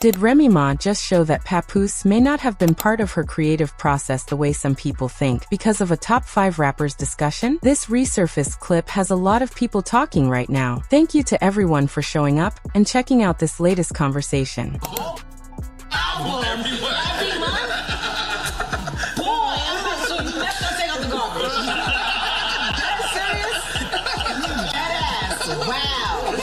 Did Remy Ma just show that Papoose may not have been part of her creative process the way some people think because of a top 5 rappers discussion? This resurfaced clip has a lot of people talking right now. Thank you to everyone for showing up and checking out this latest conversation. Album every month? Boy, I'm not sure you left to take out the garbage. That serious? That ass. Wow.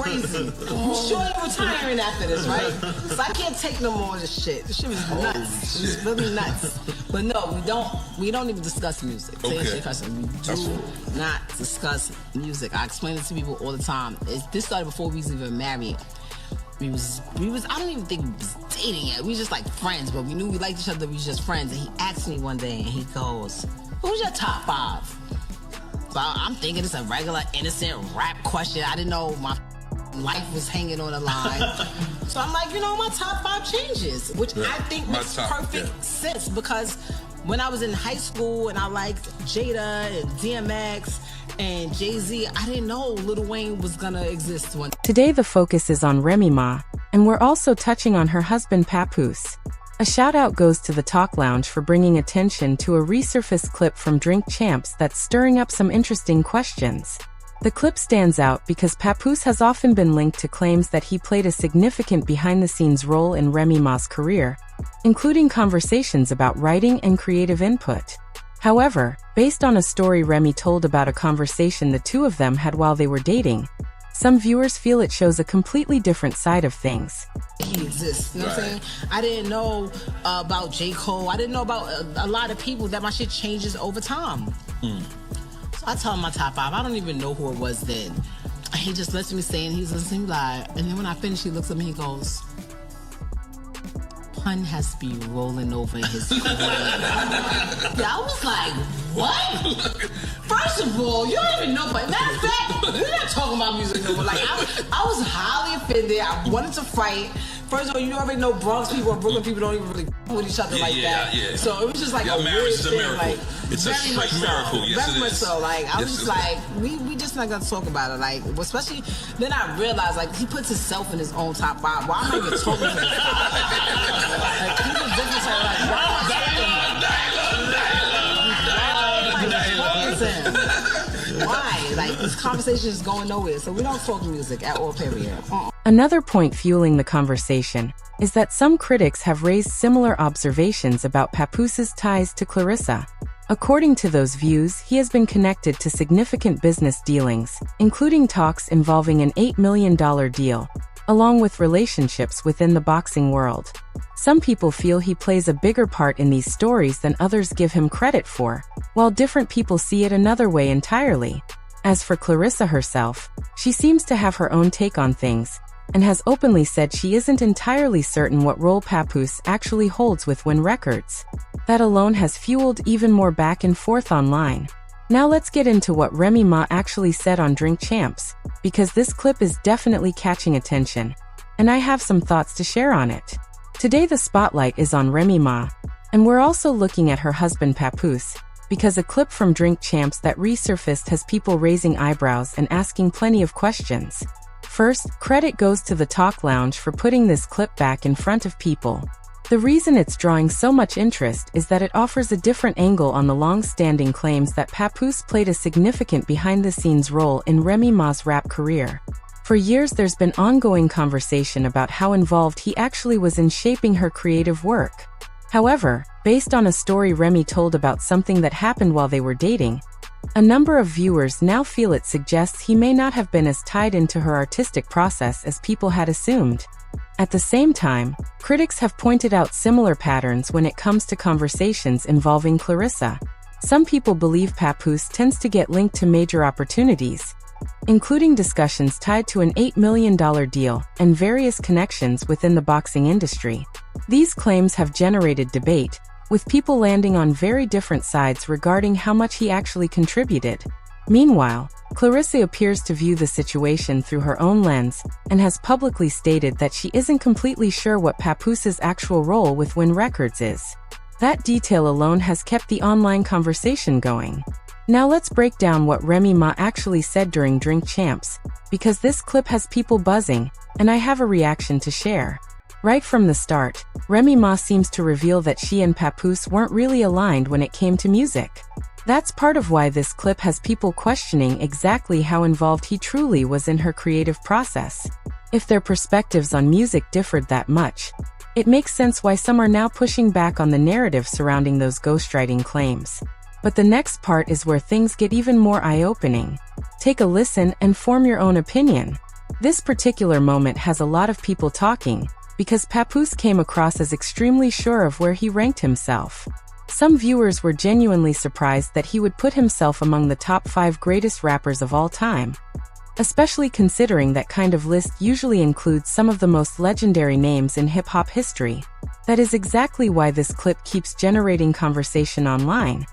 Crazy. You sure you're retiring after this, right? Because I can't take no more of this shit. This shit was nuts. It's really nuts. But no, we don't even discuss music. To answer your question, we do not discuss music. I explain it to people all the time. This started before we was even married. We was I don't even think we was dating yet. We was just like friends, but we knew we liked each other. We was just friends. And he asked me one day and he goes, "Who's your top 5?" So I'm thinking it's a regular innocent rap question. I didn't know my life was hanging on the line. So I'm like, my top 5 changes, which I think makes perfect sense because when I was in high school and I liked Jada and DMX and Jay-Z, I didn't know Lil Wayne was gonna exist one day. Today the focus is on Remy Ma, and we're also touching on her husband Papoose. A shout out goes to the Talk Lounge for bringing attention to a resurfaced clip from Drink Champs that's stirring up some interesting questions. The clip stands out because Papoose has often been linked to claims that he played a significant behind-the-scenes role in Remy Ma's career, including conversations about writing and creative input. However, based on a story Remy told about a conversation the two of them had while they were dating, some viewers feel it shows a completely different side of things. He exists, you know what I'm saying? I didn't know about J. Cole. I didn't know about a lot of people that my shit changes over time. So I tell him my top 5. I don't even know who it was then. He just lets me say, and he's listening like, and then when I finish, he looks at me, he goes, "Pun has to be rolling over in his grave." Yeah, I was like, what? First of all, you don't even know, but matter of fact, we're not talking about music no more. Like, I was highly offended. I wanted to fight. First of all, you already know Bronx people or Brooklyn people don't even really with each other like that. Yeah. So it was just like a weird thing. Like, it's a straight miracle. Yes, very much so. Like, I was just like, we just not gonna talk about it. Like, especially then I realized like he puts himself in his own top 5. Why am I even talking to him? Like, he's a different type of why? Like, this conversation is going nowhere. So we don't talk music at all, period. Another point fueling the conversation is that some critics have raised similar observations about Papoose's ties to Clarissa. According to those views, he has been connected to significant business dealings, including talks involving an $8 million deal, along with relationships within the boxing world. Some people feel he plays a bigger part in these stories than others give him credit for, while different people see it another way entirely. As for Clarissa herself, she seems to have her own take on things, and has openly said she isn't entirely certain what role Papoose actually holds with Win Records. That alone has fueled even more back and forth online. Now let's get into what Remy Ma actually said on Drink Champs, because this clip is definitely catching attention, and I have some thoughts to share on it. Today the spotlight is on Remy Ma, and we're also looking at her husband Papoose, because a clip from Drink Champs that resurfaced has people raising eyebrows and asking plenty of questions. First, credit goes to the Talk Lounge for putting this clip back in front of people. The reason it's drawing so much interest is that it offers a different angle on the long-standing claims that Papoose played a significant behind-the-scenes role in Remy Ma's rap career. For years there's been ongoing conversation about how involved he actually was in shaping her creative work. However, based on a story Remy told about something that happened while they were dating, a number of viewers now feel it suggests he may not have been as tied into her artistic process as people had assumed. At the same time, critics have pointed out similar patterns when it comes to conversations involving Clarissa. Some people believe Papoose tends to get linked to major opportunities, including discussions tied to an $8 million deal and various connections within the boxing industry. These claims have generated debate, with people landing on very different sides regarding how much he actually contributed. Meanwhile, Clarissa appears to view the situation through her own lens and has publicly stated that she isn't completely sure what Papoose's actual role with Win Records is. That detail alone has kept the online conversation going. Now let's break down what Remy Ma actually said during Drink Champs, because this clip has people buzzing, and I have a reaction to share. Right from the start, Remy Ma seems to reveal that she and Papoose weren't really aligned when it came to music. That's part of why this clip has people questioning exactly how involved he truly was in her creative process. If their perspectives on music differed that much, it makes sense why some are now pushing back on the narrative surrounding those ghostwriting claims. But the next part is where things get even more eye-opening. Take a listen and form your own opinion. This particular moment has a lot of people talking, because Papoose came across as extremely sure of where he ranked himself. Some viewers were genuinely surprised that he would put himself among the top 5 greatest rappers of all time. Especially considering that kind of list usually includes some of the most legendary names in hip-hop history. That is exactly why this clip keeps generating conversation online.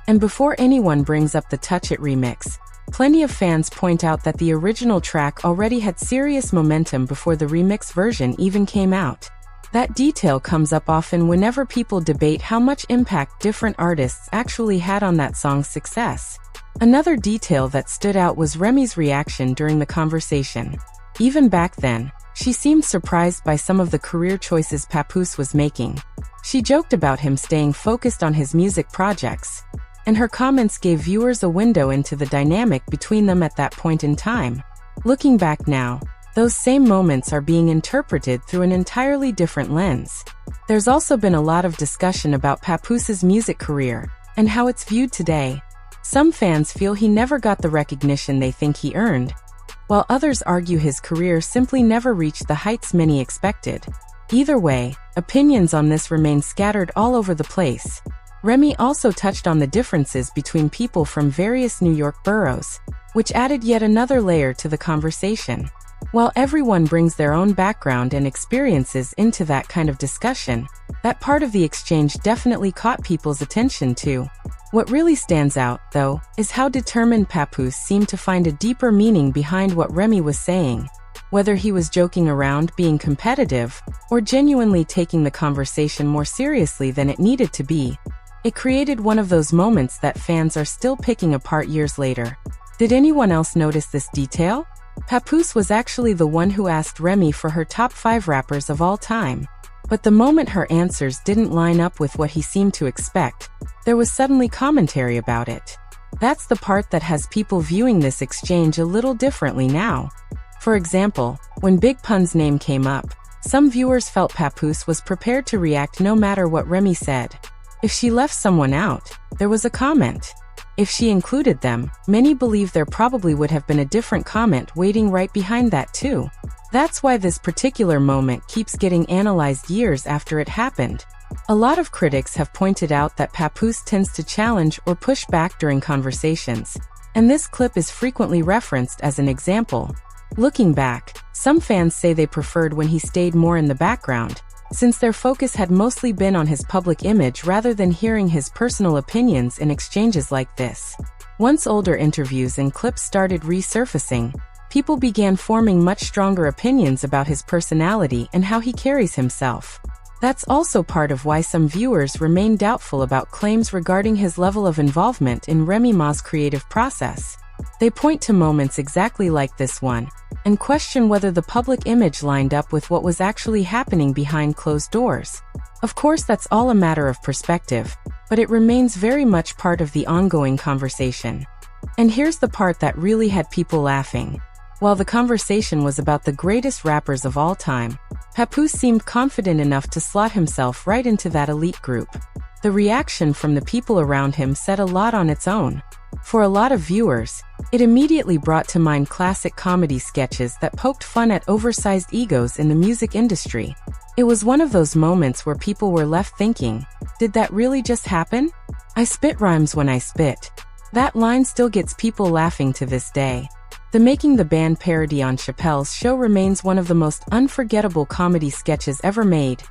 And before anyone brings up the Touch It remix, plenty of fans point out that the original track already had serious momentum before the remix version even came out. That detail comes up often whenever people debate how much impact different artists actually had on that song's success. Another detail that stood out was Remy's reaction during the conversation. Even back then, she seemed surprised by some of the career choices Papoose was making. She joked about him staying focused on his music projects, and her comments gave viewers a window into the dynamic between them at that point in time. Looking back now, those same moments are being interpreted through an entirely different lens. There's also been a lot of discussion about Papoose's music career and how it's viewed today. Some fans feel he never got the recognition they think he earned, while others argue his career simply never reached the heights many expected. Either way, opinions on this remain scattered all over the place. Remy also touched on the differences between people from various New York boroughs, which added yet another layer to the conversation. While everyone brings their own background and experiences into that kind of discussion, that part of the exchange definitely caught people's attention too. What really stands out, though, is how determined Papoose seemed to find a deeper meaning behind what Remy was saying. Whether he was joking around, being competitive, or genuinely taking the conversation more seriously than it needed to be, it created one of those moments that fans are still picking apart years later. Did anyone else notice this detail? Papoose was actually the one who asked Remy for her top 5 rappers of all time. But the moment her answers didn't line up with what he seemed to expect, there was suddenly commentary about it. That's the part that has people viewing this exchange a little differently now. For example, when Big Pun's name came up, some viewers felt Papoose was prepared to react no matter what Remy said. If she left someone out, there was a comment. If she included them, many believe there probably would have been a different comment waiting right behind that too. That's why this particular moment keeps getting analyzed years after it happened. A lot of critics have pointed out that Papoose tends to challenge or push back during conversations, and this clip is frequently referenced as an example. Looking back, some fans say they preferred when he stayed more in the background, since their focus had mostly been on his public image rather than hearing his personal opinions in exchanges like this. Once older interviews and clips started resurfacing, people began forming much stronger opinions about his personality and how he carries himself. That's also part of why some viewers remain doubtful about claims regarding his level of involvement in Remy Ma's creative process. They point to moments exactly like this one, and question whether the public image lined up with what was actually happening behind closed doors. Of course, that's all a matter of perspective, but it remains very much part of the ongoing conversation. And here's the part that really had people laughing. While the conversation was about the greatest rappers of all time, Papoose seemed confident enough to slot himself right into that elite group. The reaction from the people around him said a lot on its own. For a lot of viewers, it immediately brought to mind classic comedy sketches that poked fun at oversized egos in the music industry. It was one of those moments where people were left thinking, did that really just happen? I spit rhymes when I spit. That line still gets people laughing to this day. The Making the Band parody on Chappelle's show remains one of the most unforgettable comedy sketches ever made.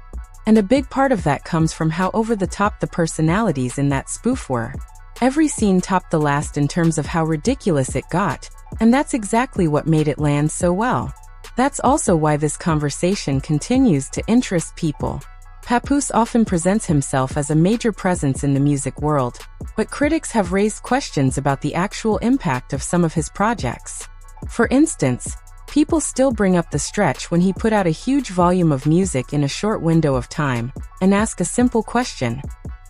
And a big part of that comes from how over-the-top the personalities in that spoof were. Every scene topped the last in terms of how ridiculous it got, and that's exactly what made it land so well. That's also why this conversation continues to interest people. Papoose often presents himself as a major presence in the music world, but critics have raised questions about the actual impact of some of his projects. For instance, People still bring up The Stretch when he put out a huge volume of music in a short window of time, and ask a simple question: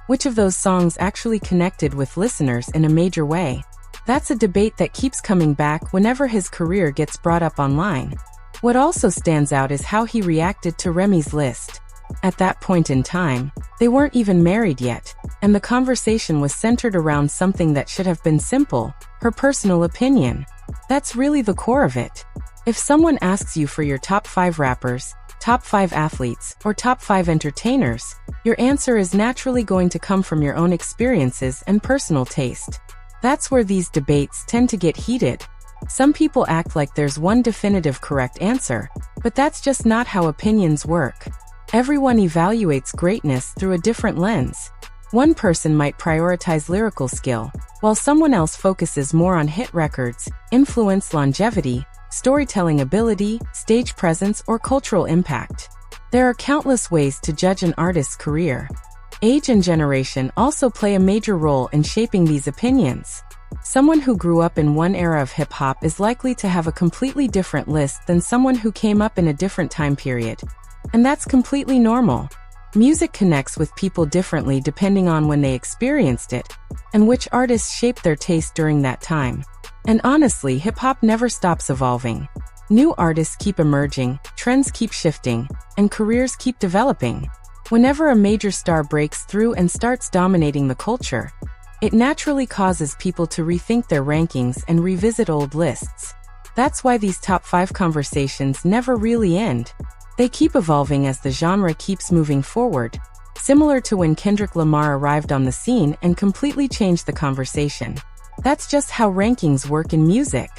which of those songs actually connected with listeners in a major way? That's a debate that keeps coming back whenever his career gets brought up online. What also stands out is how he reacted to Remy's list. At that point in time, they weren't even married yet, and the conversation was centered around something that should have been simple: her personal opinion. That's really the core of it. If someone asks you for your top 5 rappers, top 5 athletes, or top 5 entertainers, your answer is naturally going to come from your own experiences and personal taste. That's where these debates tend to get heated. Some people act like there's one definitive correct answer, but that's just not how opinions work. Everyone evaluates greatness through a different lens. One person might prioritize lyrical skill, while someone else focuses more on hit records, influence, longevity, storytelling ability, stage presence, or cultural impact. There are countless ways to judge an artist's career. Age and generation also play a major role in shaping these opinions. Someone who grew up in one era of hip-hop is likely to have a completely different list than someone who came up in a different time period. And that's completely normal. Music connects with people differently depending on when they experienced it, and which artists shaped their taste during that time. And honestly, hip-hop never stops evolving. New artists keep emerging, trends keep shifting, and careers keep developing. Whenever a major star breaks through and starts dominating the culture, it naturally causes people to rethink their rankings and revisit old lists. That's why these top 5 conversations never really end. They keep evolving as the genre keeps moving forward, similar to when Kendrick Lamar arrived on the scene and completely changed the conversation. That's just how rankings work in music.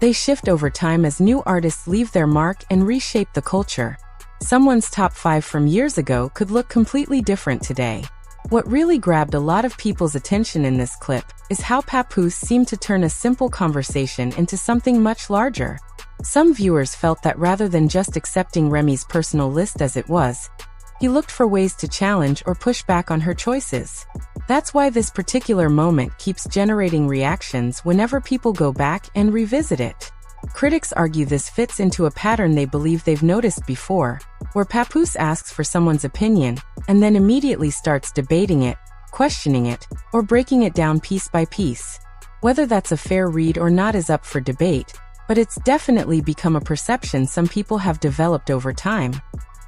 They shift over time as new artists leave their mark and reshape the culture. Someone's top 5 from years ago could look completely different today. What really grabbed a lot of people's attention in this clip is how Papoose seemed to turn a simple conversation into something much larger. Some viewers felt that rather than just accepting Remy's personal list as it was, he looked for ways to challenge or push back on her choices. That's why this particular moment keeps generating reactions whenever people go back and revisit it. Critics argue this fits into a pattern they believe they've noticed before, where Papoose asks for someone's opinion and then immediately starts debating it, questioning it, or breaking it down piece by piece. Whether that's a fair read or not is up for debate, but it's definitely become a perception some people have developed over time.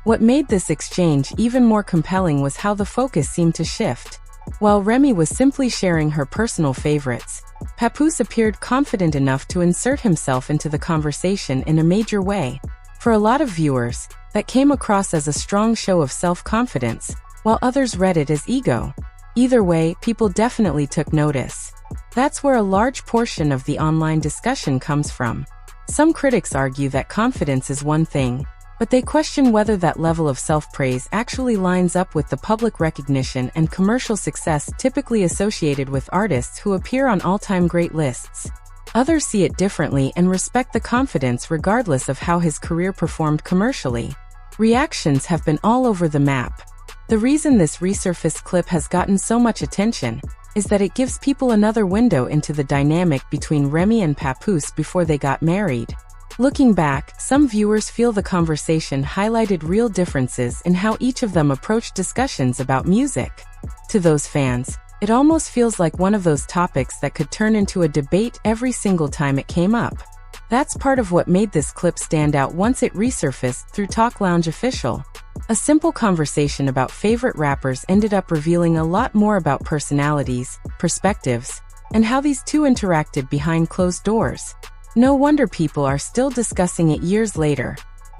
What made this exchange even more compelling was how the focus seemed to shift. While Remy was simply sharing her personal favorites, Papoose appeared confident enough to insert himself into the conversation in a major way. For a lot of viewers, that came across as a strong show of self-confidence, while others read it as ego. Either way, people definitely took notice. That's where a large portion of the online discussion comes from. Some critics argue that confidence is one thing, but they question whether that level of self-praise actually lines up with the public recognition and commercial success typically associated with artists who appear on all-time great lists. Others see it differently and respect the confidence regardless of how his career performed commercially. Reactions have been all over the map. The reason this resurfaced clip has gotten so much attention is that it gives people another window into the dynamic between Remy and Papoose before they got married. Looking back, some viewers feel the conversation highlighted real differences in how each of them approached discussions about music. To those fans, it almost feels like one of those topics that could turn into a debate every single time it came up. That's part of what made this clip stand out once it resurfaced through Talk Lounge Official. A simple conversation about favorite rappers ended up revealing a lot more about personalities, perspectives, and how these two interacted behind closed doors. No wonder people are still discussing it years later.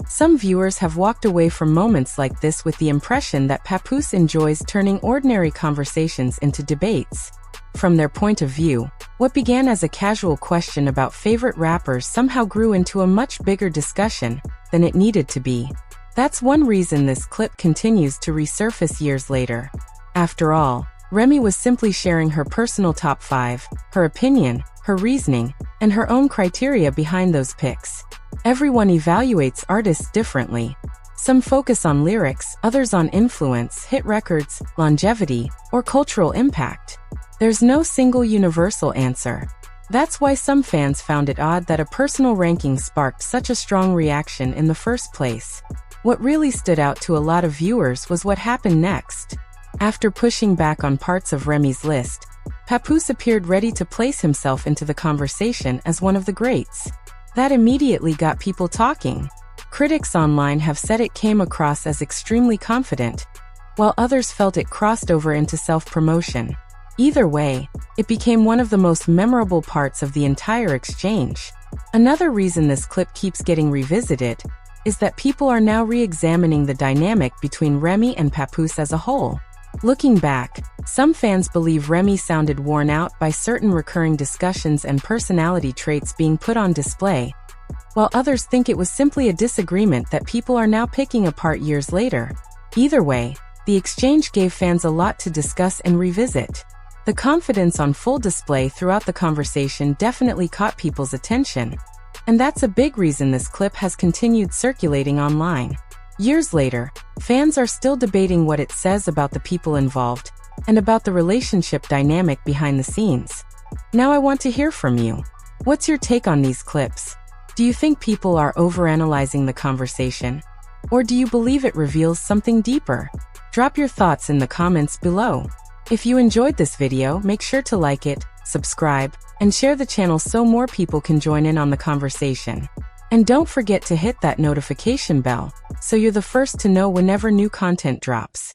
Some viewers have walked away from moments like this with the impression that Papoose enjoys turning ordinary conversations into debates. From their point of view, what began as a casual question about favorite rappers somehow grew into a much bigger discussion than it needed to be. That's one reason this clip continues to resurface years later. After all, Remy was simply sharing her personal top 5, her opinion, her reasoning, and her own criteria behind those picks. Everyone evaluates artists differently. Some focus on lyrics, others on influence, hit records, longevity, or cultural impact. There's no single universal answer. That's why some fans found it odd that a personal ranking sparked such a strong reaction in the first place. What really stood out to a lot of viewers was what happened next. After pushing back on parts of Remy's list, Papoose appeared ready to place himself into the conversation as one of the greats. That immediately got people talking. Critics online have said it came across as extremely confident, while others felt it crossed over into self-promotion. Either way, it became one of the most memorable parts of the entire exchange. Another reason this clip keeps getting revisited is that people are now re-examining the dynamic between Remy and Papoose as a whole. Looking back, some fans believe Remy sounded worn out by certain recurring discussions and personality traits being put on display, while others think it was simply a disagreement that people are now picking apart years later. Either way, the exchange gave fans a lot to discuss and revisit. The confidence on full display throughout the conversation definitely caught people's attention, and that's a big reason this clip has continued circulating online. Years later, fans are still debating what it says about the people involved and about the relationship dynamic behind the scenes. Now I want to hear from you. What's your take on these clips? Do you think people are overanalyzing the conversation? Or do you believe it reveals something deeper? Drop your thoughts in the comments below. If you enjoyed this video, make sure to like it, subscribe, and share the channel so more people can join in on the conversation. And don't forget to hit that notification bell, so you're the first to know whenever new content drops.